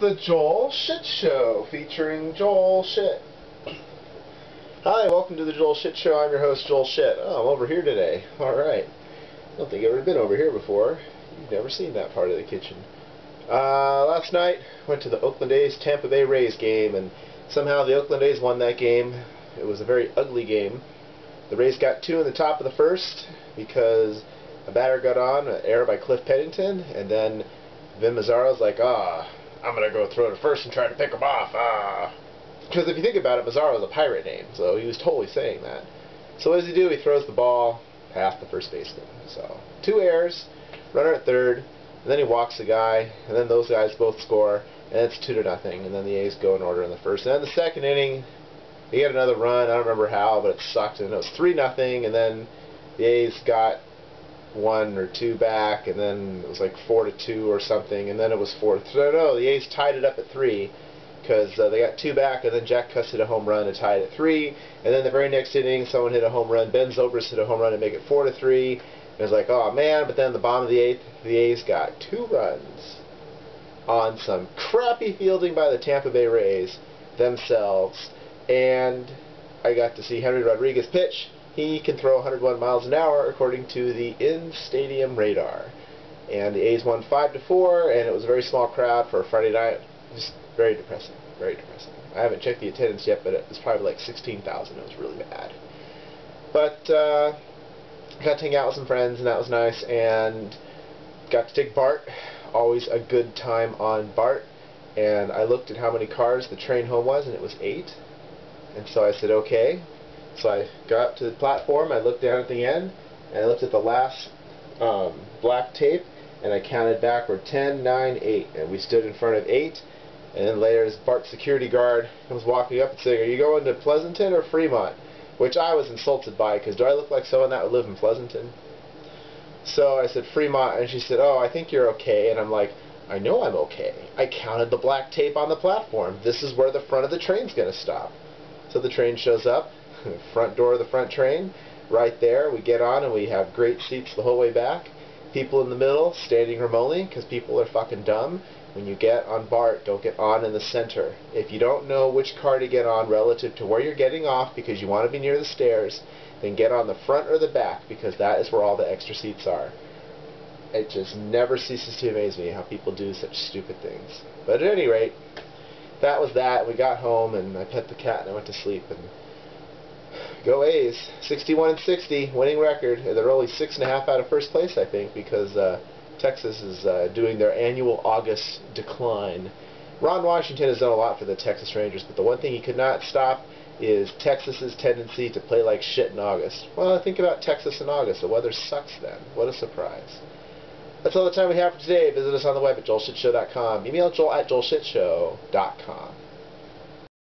the Joel Shit Show, featuring Joel Shit. Hi, welcome to the Joel Shit Show. I'm your host, Joel Shit. Oh, I'm over here today. Alright. I don't think I've ever been over here before. You've never seen that part of the kitchen. Last night, went to the Oakland A's Tampa Bay Rays game, and somehow the Oakland A's won that game. It was a very ugly game. The Rays got 2 in the top of the first because a batter got on, an error by Cliff Pennington, and then Vin Mazzaro's like, I'm going to go throw to first and try to pick him off. Because if you think about it, Mazzaro is a pirate name, so he was totally saying that. So what does he do? He throws the ball past the first baseman. So 2 errors, runner at third, and then he walks the guy, and then those guys both score, and it's 2-0, and then the A's go in order in the first. And then the second inning, he had another run. I don't remember how, but it sucked, and it was 3-0, and then the A's got 1 or 2 back, and then it was like 4-2 or something, and then it was 4-3. No, the A's tied it up at 3 because they got 2 back, and then Jack Cuss hit a home run and tied it at 3, and then the very next inning someone hit a home run. Ben Zobrist hit a home run to make it 4-3. It was like, oh man, but then at the bottom of the 8th, the A's got 2 runs on some crappy fielding by the Tampa Bay Rays themselves, and I got to see Henry Rodriguez pitch. He can throw 101 miles an hour according to the in-stadium radar. And the A's won 5-4, and it was a very small crowd for a Friday night. Just very depressing, very depressing. I haven't checked the attendance yet, but it was probably like 16,000. It was really bad. But got to hang out with some friends, and that was nice. And got to take BART. Always a good time on BART. And I looked at how many cars the train home was, and it was 8. And so I said, okay. So I got up to the platform, I looked down at the end, and I looked at the last black tape, and I counted backward 10, 9, 8. And we stood in front of 8, and then later this BART security guard comes walking up and saying, are you going to Pleasanton or Fremont? Which I was insulted by, because do I look like someone that would live in Pleasanton? So I said Fremont, and she said, oh, I think you're okay. And I'm like, I know I'm okay. I counted the black tape on the platform. This is where the front of the train's going to stop. So the train shows up. Front door of the front train, right there. We get on and we have great seats the whole way back. People in the middle, standing room only, because people are fucking dumb. When you get on BART, don't get on in the center. If you don't know which car to get on relative to where you're getting off because you want to be near the stairs, then get on the front or the back, because that is where all the extra seats are. It just never ceases to amaze me how people do such stupid things. But at any rate, that was that. We got home and I pet the cat and I went to sleep. And go A's, 61-60, winning record. They're only 6.5 out of first place, I think, because Texas is doing their annual August decline. Ron Washington has done a lot for the Texas Rangers, but the one thing he could not stop is Texas's tendency to play like shit in August. Well, think about Texas in August. The weather sucks then. What a surprise. That's all the time we have for today. Visit us on the web at joelshitshow.com. Email joel@joelshitshow.com.